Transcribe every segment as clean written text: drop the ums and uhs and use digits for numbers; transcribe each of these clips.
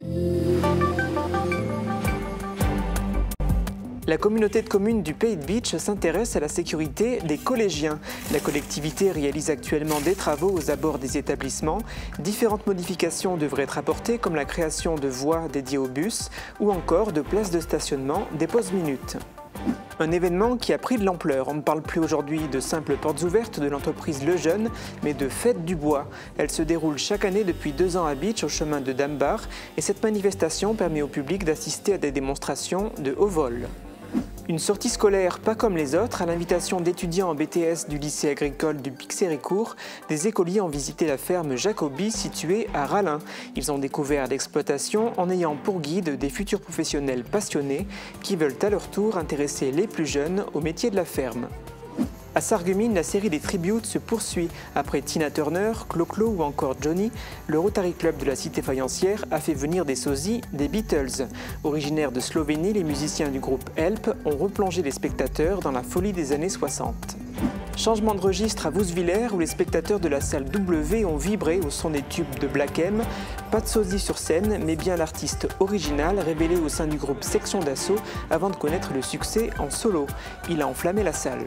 La communauté de communes du Pays de Bitche s'intéresse à la sécurité des collégiens. La collectivité réalise actuellement des travaux aux abords des établissements. Différentes modifications devraient être apportées comme la création de voies dédiées aux bus ou encore de places de stationnement des pauses minutes. Un événement qui a pris de l'ampleur. On ne parle plus aujourd'hui de simples portes ouvertes de l'entreprise Lejeune, mais de fête du bois. Elle se déroule chaque année depuis 2 ans à Bitche, au chemin de Dambar, et cette manifestation permet au public d'assister à des démonstrations de haut vol. Une sortie scolaire pas comme les autres, à l'invitation d'étudiants en BTS du lycée agricole du Pixéricourt, des écoliers ont visité la ferme Jacobi située à Rallin. Ils ont découvert l'exploitation en ayant pour guide des futurs professionnels passionnés qui veulent à leur tour intéresser les plus jeunes au métier de la ferme. À Sarreguemines, la série des tributes se poursuit. Après Tina Turner, Clo-Clo ou encore Johnny, le Rotary Club de la cité faïencière a fait venir des sosies des Beatles. Originaires de Slovénie, les musiciens du groupe Help ont replongé les spectateurs dans la folie des années 60. Changement de registre à Vousvillers où les spectateurs de la salle W ont vibré au son des tubes de Black M. Pas de sosie sur scène, mais bien l'artiste original révélé au sein du groupe Section d'Assaut avant de connaître le succès en solo. Il a enflammé la salle.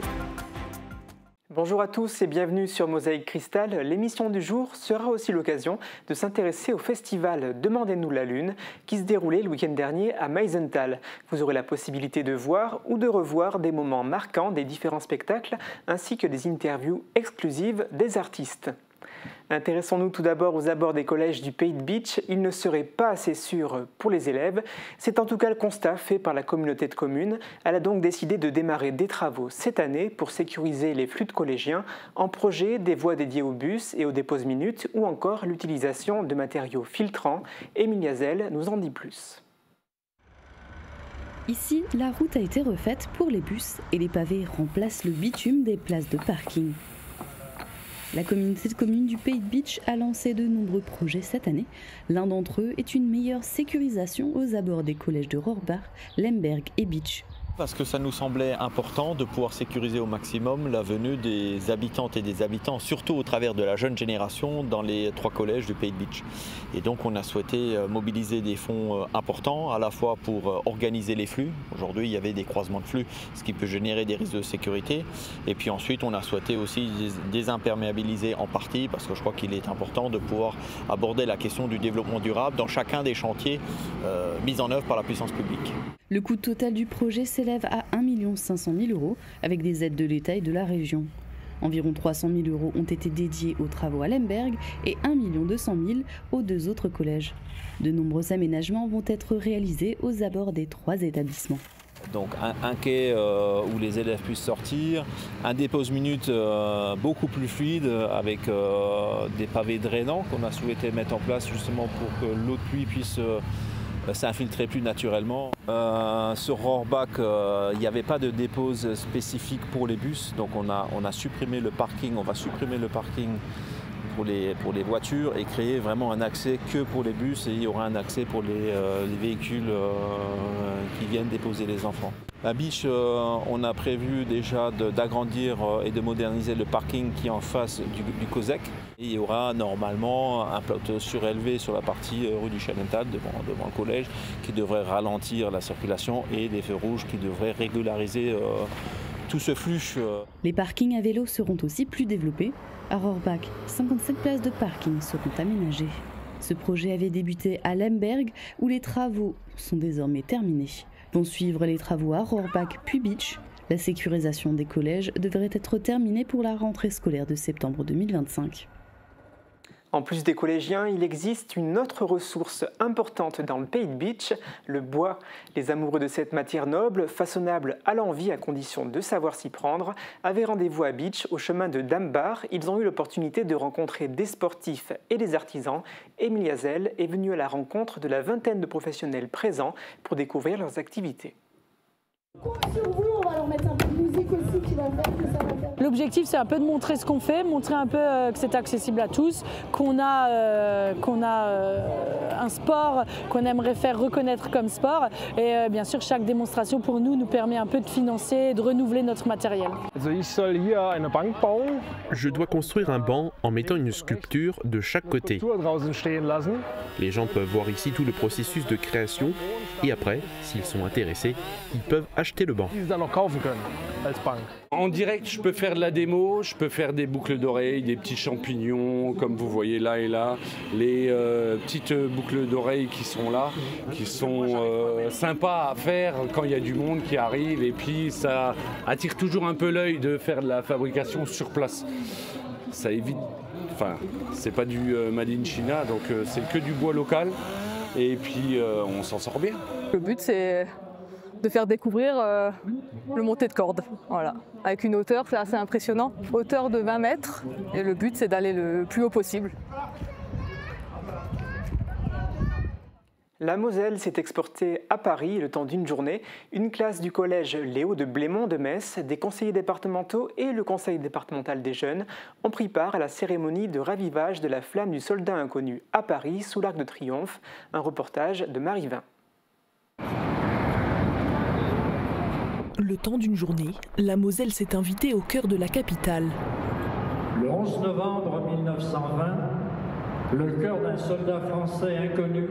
Bonjour à tous et bienvenue sur Mosaïque Cristal. L'émission du jour sera aussi l'occasion de s'intéresser au festival Demandez-nous la Lune qui se déroulait le week-end dernier à Meisenthal. Vous aurez la possibilité de voir ou de revoir des moments marquants des différents spectacles ainsi que des interviews exclusives des artistes. Intéressons-nous tout d'abord aux abords des collèges du Pays de Bitche. Il ne serait pas assez sûr pour les élèves. C'est en tout cas le constat fait par la communauté de communes. Elle a donc décidé de démarrer des travaux cette année pour sécuriser les flux de collégiens en projet des voies dédiées aux bus et aux déposes minutes ou encore l'utilisation de matériaux filtrants. Émilie Hazel nous en dit plus. Ici, la route a été refaite pour les bus et les pavés remplacent le bitume des places de parking. La communauté de communes du Pays de Bitche a lancé de nombreux projets cette année. L'un d'entre eux est une meilleure sécurisation aux abords des collèges de Rohrbach, Lemberg et Bitche. Parce que ça nous semblait important de pouvoir sécuriser au maximum la venue des habitantes et des habitants, surtout au travers de la jeune génération dans les 3 collèges du Pays de Bitche. Et donc on a souhaité mobiliser des fonds importants, à la fois pour organiser les flux. Aujourd'hui il y avait des croisements de flux, ce qui peut générer des risques de sécurité. Et puis ensuite on a souhaité aussi désimperméabiliser en partie, parce que je crois qu'il est important de pouvoir aborder la question du développement durable dans chacun des chantiers mis en œuvre par la puissance publique. Le coût total du projet s'élève à 1 500 000 € avec des aides de l'État et de la région. Environ 300 000 € ont été dédiés aux travaux à Lemberg et 1 200 000 € aux 2 autres collèges. De nombreux aménagements vont être réalisés aux abords des 3 établissements. Donc un quai où les élèves puissent sortir, un dépose minute beaucoup plus fluide avec des pavés drainants qu'on a souhaité mettre en place justement pour que l'eau de pluie puisse s'infiltrer plus naturellement. Sur Rohrbach, il n'y avait pas de dépose spécifique pour les bus, donc on a supprimé le parking, on va supprimer le parking pour les voitures et créer vraiment un accès que pour les bus, et il y aura un accès pour les véhicules qui viennent déposer les enfants. À Bitche, on a prévu déjà d'agrandir et de moderniser le parking qui est en face du COSEC. Et il y aura normalement un plateau surélevé sur la partie rue du Challental devant le collège qui devrait ralentir la circulation, et des feux rouges qui devraient régulariser tout ce flux. Les parkings à vélo seront aussi plus développés. À Rohrbach, 57 places de parking seront aménagées. Ce projet avait débuté à Lemberg où les travaux sont désormais terminés. Vont suivre les travaux à Rohrbach puis Bitche. La sécurisation des collèges devrait être terminée pour la rentrée scolaire de septembre 2025. En plus des collégiens, il existe une autre ressource importante dans le Pays de Bitche, le bois. Les amoureux de cette matière noble, façonnable à l'envi à condition de savoir s'y prendre, avaient rendez-vous à Bitche au chemin de Dambar. Ils ont eu l'opportunité de rencontrer des sportifs et des artisans. Émilie Hazel est venue à la rencontre de la vingtaine de professionnels présents pour découvrir leurs activités. Compte sur vous, on va leur mettre un peu de musique aussi qui va faire que ça va faire. L'objectif, c'est un peu de montrer ce qu'on fait, montrer un peu que c'est accessible à tous, qu'on a un sport qu'on aimerait faire reconnaître comme sport. Et bien sûr, chaque démonstration pour nous permet un peu de financer et de renouveler notre matériel. Je dois construire un banc en mettant une sculpture de chaque côté. Les gens peuvent voir ici tout le processus de création et après, s'ils sont intéressés, ils peuvent acheter le banc. En direct, je peux faire de la démo, je peux faire des boucles d'oreilles, des petits champignons, comme vous voyez là et là, les petites boucles d'oreilles qui sont là, qui sont sympas à faire quand il y a du monde qui arrive, et puis ça attire toujours un peu l'œil de faire de la fabrication sur place. Ça évite, enfin, c'est pas du Made in China, donc c'est que du bois local, et puis on s'en sort bien. Le but, c'est de faire découvrir le monté de corde, voilà. Avec une hauteur, c'est assez impressionnant, hauteur de 20 mètres, et le but c'est d'aller le plus haut possible. La Moselle s'est exportée à Paris le temps d'une journée. Une classe du collège Léo de Blémont de Metz, des conseillers départementaux et le conseil départemental des jeunes ont pris part à la cérémonie de ravivage de la flamme du soldat inconnu à Paris sous l'Arc de Triomphe. Un reportage de Marie Vin. Le temps d'une journée, la Moselle s'est invitée au cœur de la capitale. Le 11 novembre 1920, le cœur d'un soldat français inconnu,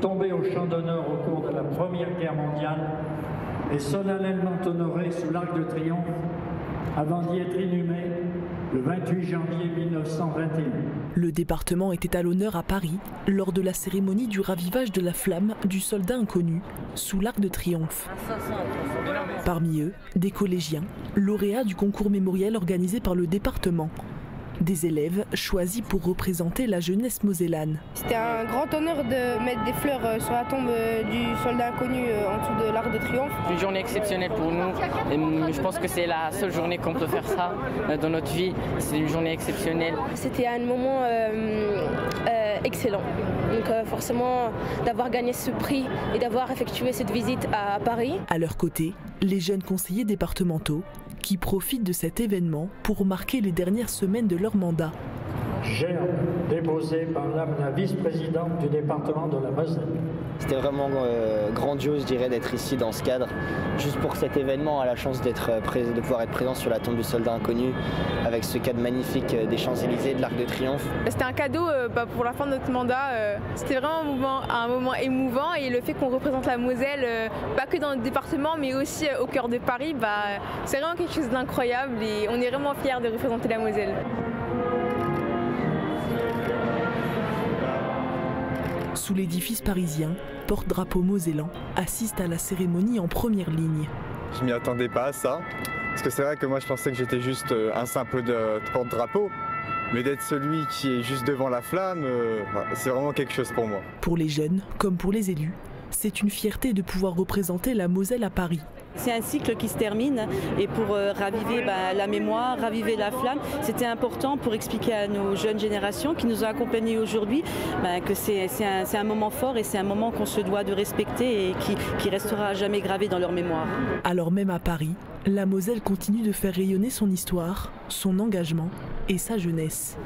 tombé au champ d'honneur au cours de la Première Guerre mondiale, est solennellement honoré sous l'Arc de Triomphe avant d'y être inhumé le 28 janvier 1921. Le département était à l'honneur à Paris lors de la cérémonie du ravivage de la flamme du soldat inconnu sous l'Arc de Triomphe. Parmi eux, des collégiens, lauréats du concours mémoriel organisé par le département. Des élèves choisis pour représenter la jeunesse mosellane. C'était un grand honneur de mettre des fleurs sur la tombe du soldat inconnu en dessous de l'Arc de Triomphe. Une journée exceptionnelle pour nous et je pense que c'est la seule journée qu'on peut faire ça dans notre vie. C'est une journée exceptionnelle. C'était un moment excellent. Donc forcément d'avoir gagné ce prix et d'avoir effectué cette visite à Paris. À leur côté, les jeunes conseillers départementaux qui profitent de cet événement pour marquer les dernières semaines de leur mandat. Gerbe déposé par la vice-présidente du département de la Moselle. C'était vraiment grandiose, je dirais, d'être ici dans ce cadre. Juste pour cet événement, on a la chance de pouvoir être présent sur la tombe du soldat inconnu avec ce cadre magnifique des Champs-Élysées, de l'Arc de Triomphe. C'était un cadeau pour la fin de notre mandat. C'était vraiment un moment émouvant et le fait qu'on représente la Moselle, pas que dans notre département mais aussi au cœur de Paris, c'est vraiment quelque chose d'incroyable et on est vraiment fiers de représenter la Moselle. Sous l'édifice parisien, porte-drapeau mosellan assiste à la cérémonie en première ligne. Je m'y attendais pas à ça, parce que c'est vrai que moi je pensais que j'étais juste un simple porte-drapeau, mais d'être celui qui est juste devant la flamme, c'est vraiment quelque chose pour moi. Pour les jeunes, comme pour les élus, c'est une fierté de pouvoir représenter la Moselle à Paris. C'est un cycle qui se termine et pour raviver la mémoire, raviver la flamme, c'était important pour expliquer à nos jeunes générations qui nous ont accompagnés aujourd'hui que c'est un moment fort et c'est un moment qu'on se doit de respecter et qui restera à jamais gravé dans leur mémoire. Alors même à Paris, la Moselle continue de faire rayonner son histoire, son engagement et sa jeunesse.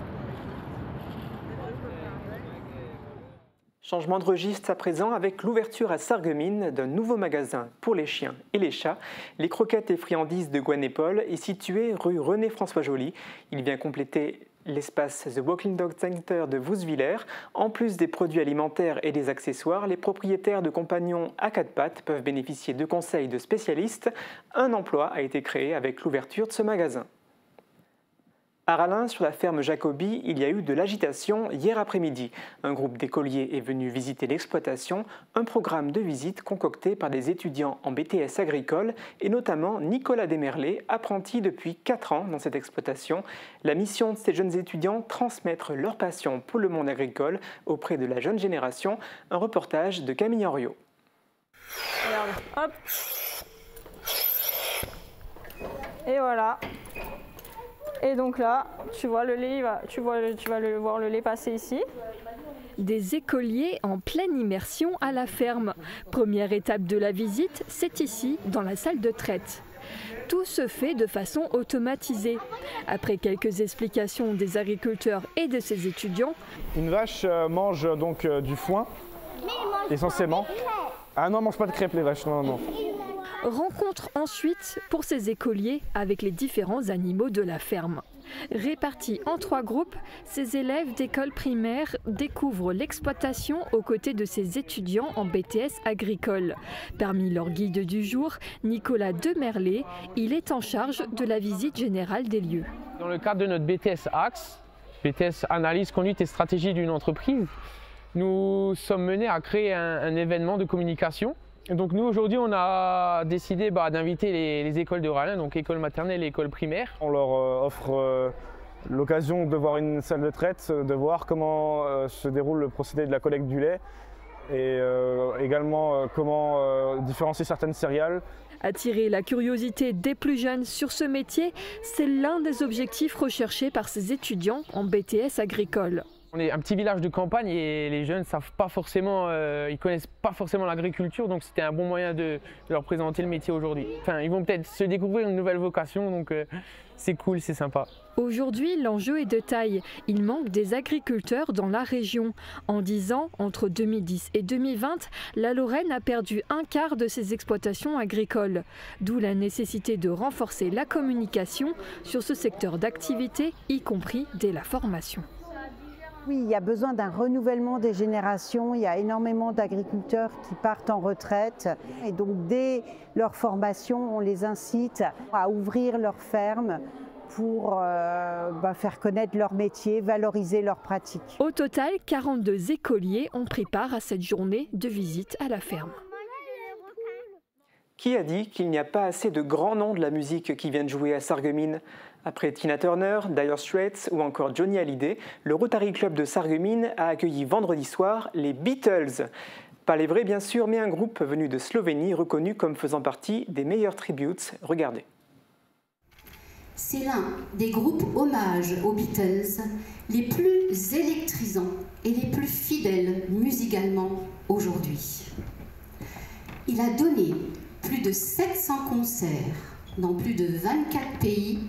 Changement de registre à présent avec l'ouverture à Sarreguemines d'un nouveau magasin pour les chiens et les chats. Les croquettes et friandises de Gouanépole est situé rue René-François Joly. Il vient compléter l'espace The Walking Dog Center de Vousvillers. En plus des produits alimentaires et des accessoires, les propriétaires de compagnons à quatre pattes peuvent bénéficier de conseils de spécialistes. Un emploi a été créé avec l'ouverture de ce magasin. À Rallin, sur la ferme Jacobi, il y a eu de l'agitation hier après-midi. Un groupe d'écoliers est venu visiter l'exploitation, un programme de visite concocté par des étudiants en BTS agricole et notamment Nicolas Desmerlet, apprenti depuis 4 ans dans cette exploitation. La mission de ces jeunes étudiants, transmettre leur passion pour le monde agricole auprès de la jeune génération. Un reportage de Camille Henriot. Regarde, hop. Et voilà. Et donc là, tu vois le lait, tu vas voir le lait passer ici. Des écoliers en pleine immersion à la ferme. Première étape de la visite, c'est ici, dans la salle de traite. Tout se fait de façon automatisée. Après quelques explications des agriculteurs et de ses étudiants, une vache mange donc du foin, essentiellement. Ah non, mange pas de crêpes les vaches, non, non. Rencontre ensuite pour ces écoliers avec les différents animaux de la ferme. Répartis en 3 groupes, ces élèves d'école primaire découvrent l'exploitation aux côtés de ces étudiants en BTS agricole. Parmi leurs guides du jour, Nicolas Demerlet, il est en charge de la visite générale des lieux. Dans le cadre de notre BTS Axe, BTS Analyse, Conduite et Stratégie d'une entreprise, nous sommes menés à créer un événement de communication. Et donc nous aujourd'hui on a décidé d'inviter les écoles de Rallin, donc école maternelle et école primaire. On leur offre l'occasion de voir une salle de traite, de voir comment se déroule le procédé de la collecte du lait et également comment différencier certaines céréales. Attirer la curiosité des plus jeunes sur ce métier, c'est l'un des objectifs recherchés par ces étudiants en BTS agricole. On est un petit village de campagne et les jeunes savent pas forcément, ils connaissent pas forcément l'agriculture, donc c'était un bon moyen de leur présenter le métier aujourd'hui. Enfin, ils vont peut-être se découvrir une nouvelle vocation, donc c'est cool, c'est sympa. Aujourd'hui, l'enjeu est de taille. Il manque des agriculteurs dans la région. En 10 ans, entre 2010 et 2020, la Lorraine a perdu un quart de ses exploitations agricoles. D'où la nécessité de renforcer la communication sur ce secteur d'activité, y compris dès la formation. Oui, il y a besoin d'un renouvellement des générations. Il y a énormément d'agriculteurs qui partent en retraite. Et donc, dès leur formation, on les incite à ouvrir leurs fermes pour faire connaître leur métier, valoriser leurs pratiques. Au total, 42 écoliers ont pris part à cette journée de visite à la ferme. Qui a dit qu'il n'y a pas assez de grands noms de la musique qui viennent jouer à Sarreguemines ? Après Tina Turner, Dire Straits ou encore Johnny Hallyday, le Rotary Club de Sarreguemines a accueilli vendredi soir les Beatles. Pas les vrais bien sûr, mais un groupe venu de Slovénie reconnu comme faisant partie des meilleurs tributes. Regardez. C'est l'un des groupes hommages aux Beatles les plus électrisants et les plus fidèles musicalement aujourd'hui. Il a donné plus de 700 concerts dans plus de 24 pays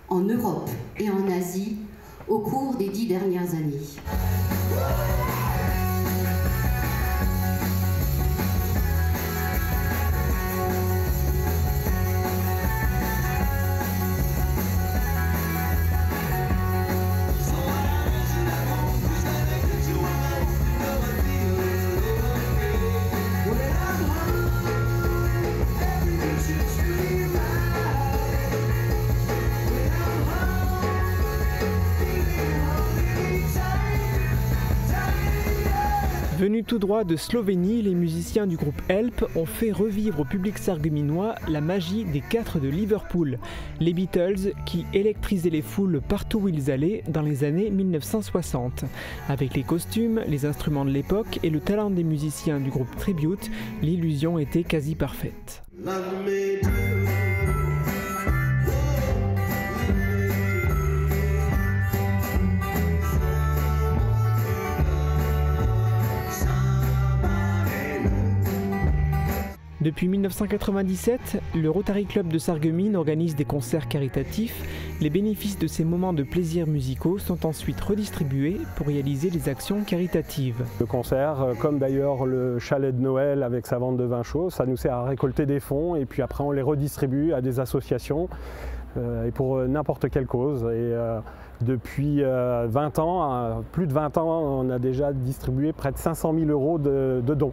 en Europe et en Asie au cours des 10 dernières années. Venus tout droit de Slovénie, les musiciens du groupe Help ont fait revivre au public sarregueminois la magie des 4 de Liverpool, les Beatles qui électrisaient les foules partout où ils allaient dans les années 1960. Avec les costumes, les instruments de l'époque et le talent des musiciens du groupe Tribute, l'illusion était quasi parfaite. Depuis 1997, le Rotary Club de Sarreguemines organise des concerts caritatifs. Les bénéfices de ces moments de plaisir musicaux sont ensuite redistribués pour réaliser des actions caritatives. Le concert, comme d'ailleurs le chalet de Noël avec sa vente de vin chaud, ça nous sert à récolter des fonds et puis après on les redistribue à des associations et pour n'importe quelle cause. Et depuis 20 ans, plus de 20 ans, on a déjà distribué près de 500 000 € de dons.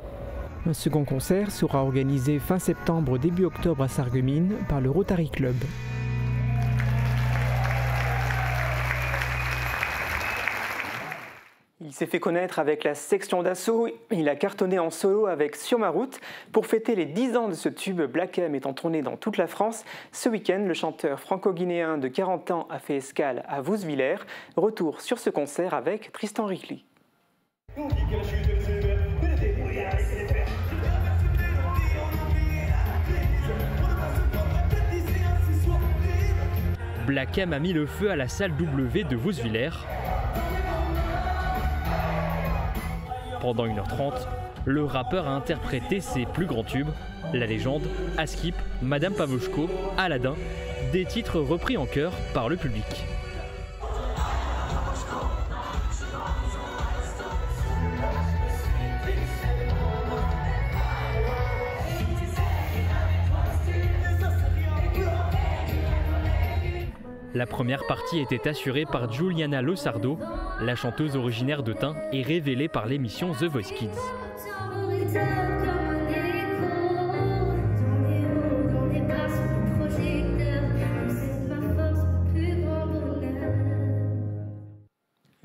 Un second concert sera organisé fin septembre, début octobre à Sarreguemines par le Rotary Club. Il s'est fait connaître avec la section d'assaut, il a cartonné en solo avec Sur ma route. Pour fêter les 10 ans de ce tube, Black M étant tourné dans toute la France, ce week-end, le chanteur franco-guinéen de 40 ans a fait escale à Vousvillers. Retour sur ce concert avec Tristan Ricli. Black M a mis le feu à la salle W de Vousvillers. Pendant 1h30, le rappeur a interprété ses plus grands tubes, La Légende, Askip, Madame Pavoshko, Aladdin, des titres repris en chœur par le public. La première partie était assurée par Giuliana Losardo, la chanteuse originaire de Tain et révélée par l'émission The Voice Kids.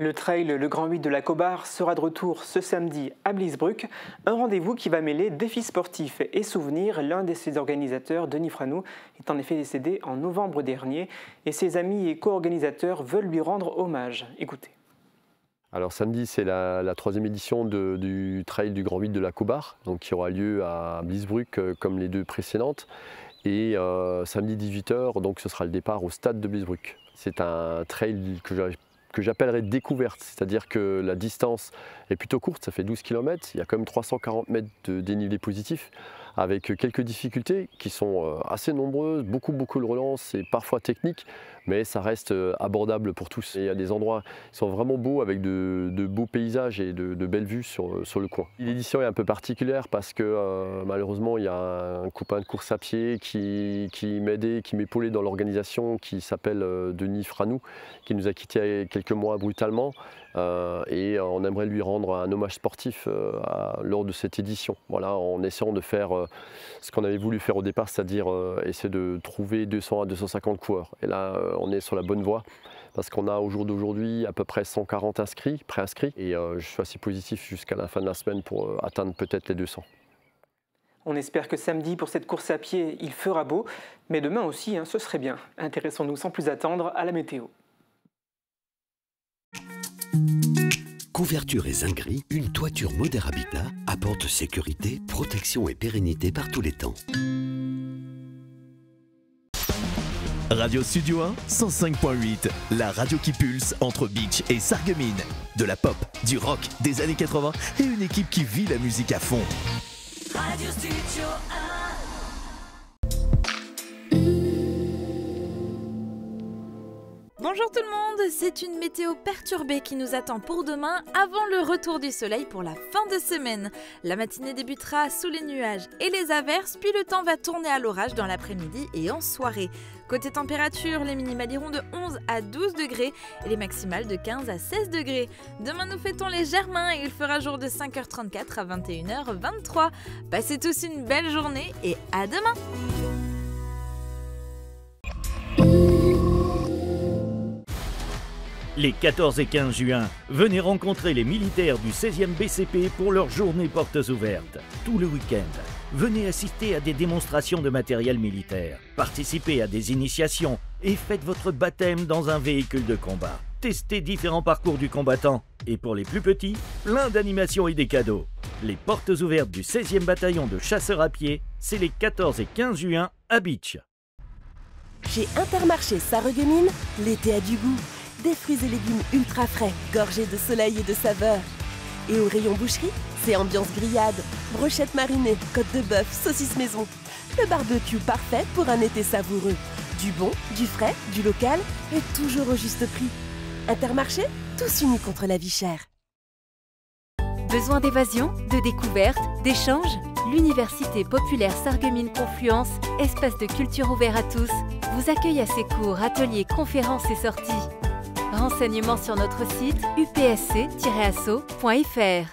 Le trail Le Grand 8 de la Cobar sera de retour ce samedi à Bliesbruck, un rendez-vous qui va mêler défis sportifs et souvenirs. L'un de ses organisateurs, Denis Franou, est en effet décédé en novembre dernier et ses amis et co-organisateurs veulent lui rendre hommage. Écoutez. Alors samedi, c'est la troisième édition du trail du Grand 8 de la Cobar, donc qui aura lieu à Bliesbruck comme les deux précédentes. Et samedi 18h, donc ce sera le départ au stade de Bliesbruck. C'est un trail que j'appellerais découverte, c'est-à-dire que la distance est plutôt courte, ça fait 12 km, il y a quand même 340 mètres de dénivelé positif, avec quelques difficultés qui sont assez nombreuses, beaucoup de relances et parfois techniques, mais ça reste abordable pour tous. Et il y a des endroits qui sont vraiment beaux, avec de beaux paysages et de belles vues sur le coin. L'édition est un peu particulière parce que malheureusement il y a un copain de course à pied qui m'aidait, qui m'épaulait dans l'organisation, qui s'appelle Denis Franou, qui nous a quittés quelques mois brutalement. Et on aimerait lui rendre un hommage sportif lors de cette édition. Voilà, en essayant de faire ce qu'on avait voulu faire au départ, c'est-à-dire essayer de trouver 200 à 250 coureurs. Et là, on est sur la bonne voie parce qu'on a au jour d'aujourd'hui à peu près 140 inscrits, préinscrits. Et je suis assez positif jusqu'à la fin de la semaine pour atteindre peut-être les 200. On espère que samedi, pour cette course à pied, il fera beau. Mais demain aussi, ce serait bien. Intéressons-nous sans plus attendre à la météo. Couverture et zinguerie, une toiture Moder Habitat apporte sécurité, protection et pérennité par tous les temps. Radio Studio 1, 105.8, la radio qui pulse entre Beach et Sarreguemines. De la pop, du rock, des années 80 et une équipe qui vit la musique à fond. Radio Studio 1. Bonjour tout le monde, c'est une météo perturbée qui nous attend pour demain avant le retour du soleil pour la fin de semaine. La matinée débutera sous les nuages et les averses, puis le temps va tourner à l'orage dans l'après-midi et en soirée. Côté température, les minimales iront de 11 à 12 degrés et les maximales de 15 à 16 degrés. Demain nous fêtons les Germains et il fera jour de 5h34 à 21h23. Passez tous une belle journée et à demain! Les 14 et 15 juin, venez rencontrer les militaires du 16e BCP pour leur journée portes ouvertes. Tout le week-end, venez assister à des démonstrations de matériel militaire, participez à des initiations et faites votre baptême dans un véhicule de combat. Testez différents parcours du combattant et pour les plus petits, plein d'animations et des cadeaux. Les portes ouvertes du 16e bataillon de chasseurs à pied, c'est les 14 et 15 juin à Beach. Chez Intermarché Sarreguemines, l'été a du goût. Des fruits et légumes ultra frais, gorgés de soleil et de saveur. Et au rayon boucherie, c'est ambiance grillade, brochettes marinées, côtes de bœuf, saucisses maison. Le barbecue parfait pour un été savoureux. Du bon, du frais, du local et toujours au juste prix. Intermarché, tous unis contre la vie chère. Besoin d'évasion, de découverte, d'échange? L'Université populaire Sarreguemines Confluence, espace de culture ouvert à tous, vous accueille à ses cours, ateliers, conférences et sorties. Renseignements sur notre site upsc-asso.fr.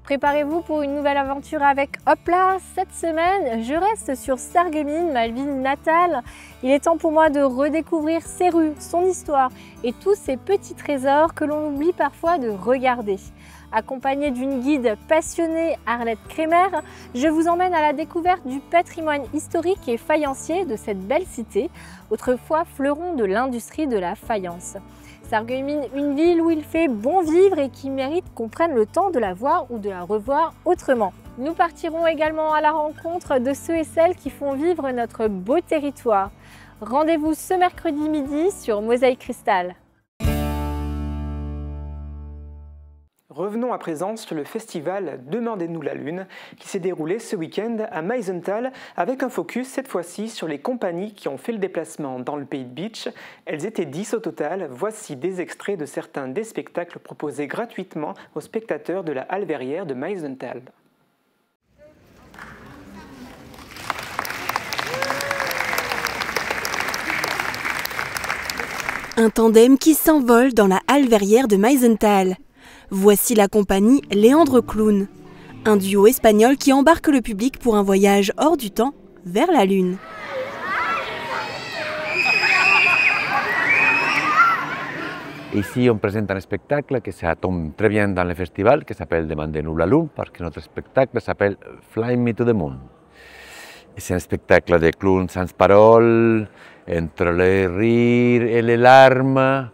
Préparez-vous pour une nouvelle aventure avec Hopla. Cette semaine, je reste sur Sarreguemines, ma ville natale. Il est temps pour moi de redécouvrir ses rues, son histoire et tous ces petits trésors que l'on oublie parfois de regarder. Accompagnée d'une guide passionnée, Arlette Kremer, je vous emmène à la découverte du patrimoine historique et faïencier de cette belle cité, autrefois fleuron de l'industrie de la faïence. Sarreguemines, une ville où il fait bon vivre et qui mérite qu'on prenne le temps de la voir ou de la revoir autrement. Nous partirons également à la rencontre de ceux et celles qui font vivre notre beau territoire. Rendez-vous ce mercredi midi sur Mosaïque Cristal. Revenons à présent sur le festival Demandez-nous la Lune qui s'est déroulé ce week-end à Meisenthal avec un focus cette fois-ci sur les compagnies qui ont fait le déplacement dans le pays de Beach. Elles étaient 10 au total. Voici des extraits de certains des spectacles proposés gratuitement aux spectateurs de la halle verrière de Meisenthal. Un tandem qui s'envole dans la halle verrière de Meisenthal. Voici la compagnie Léandre Clown, un duo espagnol qui embarque le public pour un voyage hors du temps vers la Lune. Ici, on présente un spectacle qui ça tombe très bien dans le festival, qui s'appelle Demandez-nous la Lune, parce que notre spectacle s'appelle Fly Me to the Moon. C'est un spectacle de clowns sans parole, entre les rires et les larmes,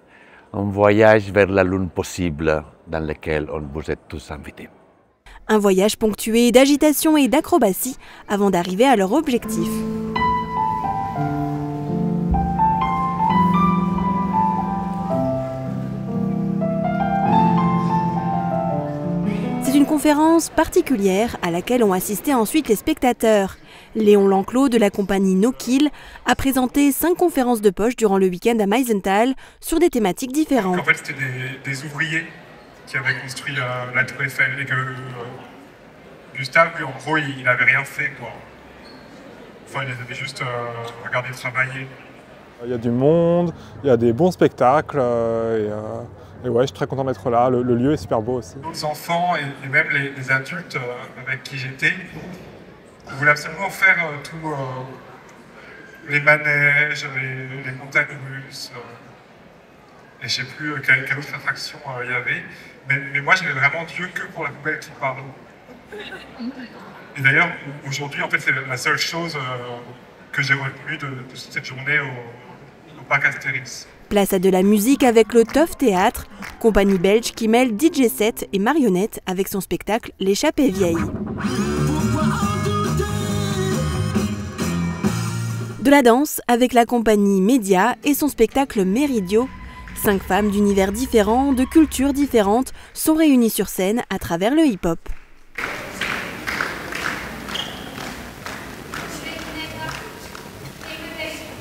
un voyage vers la Lune possible dans lequel vous êtes tous invités. Un voyage ponctué d'agitation et d'acrobatie avant d'arriver à leur objectif. C'est une conférence particulière à laquelle ont assisté ensuite les spectateurs. Léon Lanclos de la compagnie No Kill a présenté 5 conférences de poche durant le week-end à Meisenthal sur des thématiques différentes. En fait, c'était des ouvriers qui avaient construit la Tour Eiffel et que Gustave, lui, en gros, il n'avait rien fait, quoi. Enfin, il les avait juste regardé travailler. Il y a du monde, il y a des bons spectacles et ouais, je suis très content d'être là. Le lieu est super beau aussi. Les enfants et même les adultes avec qui j'étais voulaient absolument faire tous les manèges, les montagnes russes. Et je ne sais plus quelle autre attraction il y avait. Mais moi, j'avais vraiment Dieu que pour la poubelle qui parle. Et d'ailleurs, aujourd'hui, en fait, c'est la seule chose que j'ai retenue de cette journée au parc Astérix. Place à de la musique avec le Toff Théâtre, compagnie belge qui mêle DJ set et marionnettes avec son spectacle L'échappée vieille. De la danse avec la compagnie Média et son spectacle Méridio. 5 femmes d'univers différents, de cultures différentes, sont réunies sur scène à travers le hip-hop.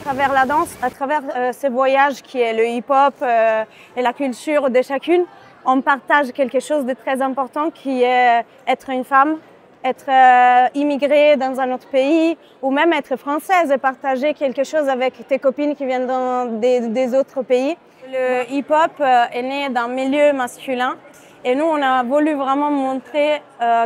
À travers la danse, à travers ce voyage qui est le hip-hop et la culture de chacune, on partage quelque chose de très important qui est être une femme, être immigrée dans un autre pays ou même être française et partager quelque chose avec tes copines qui viennent des autres pays. Le hip-hop est né d'un milieu masculin et nous, on a voulu vraiment montrer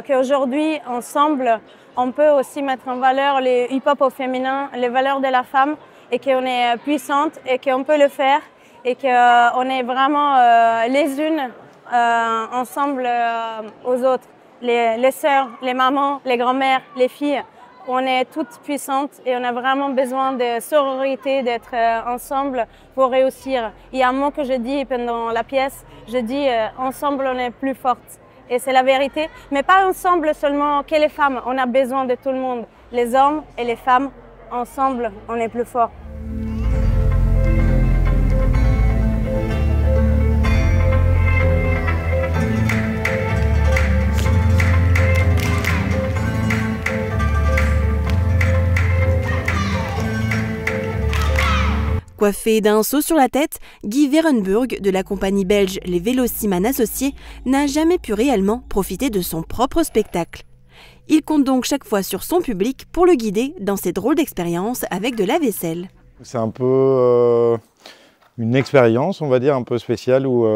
qu'aujourd'hui, ensemble, on peut aussi mettre en valeur le hip-hop au féminin, les valeurs de la femme et qu'on est puissante et qu'on peut le faire et qu'on est vraiment les unes ensemble aux autres. Les sœurs, les mamans, les grand-mères, les filles, on est toutes puissantes et on a vraiment besoin de sororité, d'être ensemble pour réussir. Il y a un mot que je dis pendant la pièce, je dis ensemble on est plus fortes. Et c'est la vérité, mais pas ensemble seulement que les femmes, on a besoin de tout le monde. Les hommes et les femmes, ensemble on est plus forts. Coiffé d'un seau sur la tête, Guy Verenburg de la compagnie belge Les Vélociman Associés n'a jamais pu réellement profiter de son propre spectacle. Il compte donc chaque fois sur son public pour le guider dans ses drôles d'expériences avec de la vaisselle. C'est un peu une expérience, on va dire, un peu spéciale où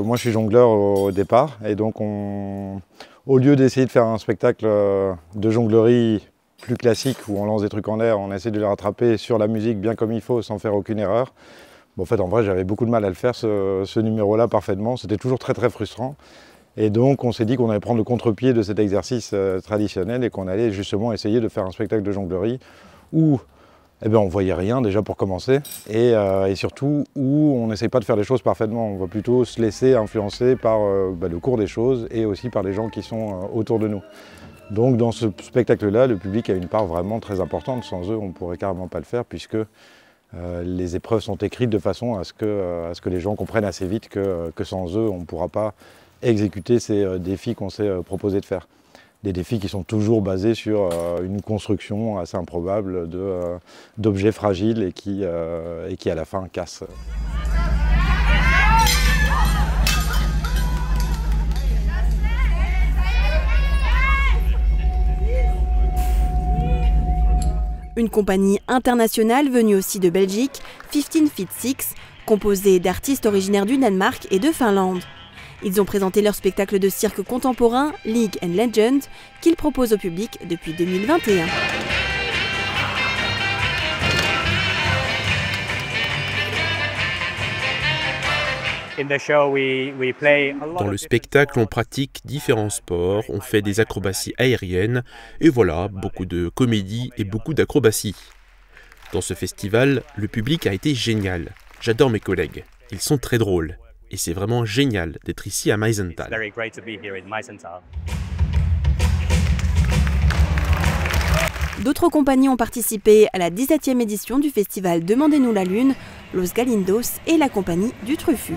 moi je suis jongleur au départ et donc au lieu d'essayer de faire un spectacle de jonglerie plus classique où on lance des trucs en l'air, on essaie de les rattraper sur la musique bien comme il faut sans faire aucune erreur. Bon, en fait, en vrai, j'avais beaucoup de mal à le faire, ce numéro-là, parfaitement. C'était toujours très très frustrant. Et donc, on s'est dit qu'on allait prendre le contre-pied de cet exercice traditionnel et qu'on allait justement essayer de faire un spectacle de jonglerie où eh bien, on ne voyait rien déjà pour commencer et surtout où on n'essaye pas de faire les choses parfaitement. On va plutôt se laisser influencer par le cours des choses et aussi par les gens qui sont autour de nous. Donc dans ce spectacle-là, le public a une part vraiment très importante. Sans eux, on ne pourrait carrément pas le faire puisque les épreuves sont écrites de façon à ce que les gens comprennent assez vite que sans eux, on ne pourra pas exécuter ces défis qu'on s'est proposé de faire. Des défis qui sont toujours basés sur une construction assez improbable d'objets fragiles et qui à la fin cassent. Une compagnie internationale venue aussi de Belgique, 15 Feet 6, composée d'artistes originaires du Danemark et de Finlande. Ils ont présenté leur spectacle de cirque contemporain, League and Legend, qu'ils proposent au public depuis 2021. Dans le spectacle, on pratique différents sports, on fait des acrobaties aériennes, et voilà, beaucoup de comédie et beaucoup d'acrobatie. Dans ce festival, le public a été génial. J'adore mes collègues, ils sont très drôles. Et c'est vraiment génial d'être ici à Meisenthal. D'autres compagnies ont participé à la 17e édition du festival Demandez-nous la Lune, Los Galindos et la compagnie du Truffu.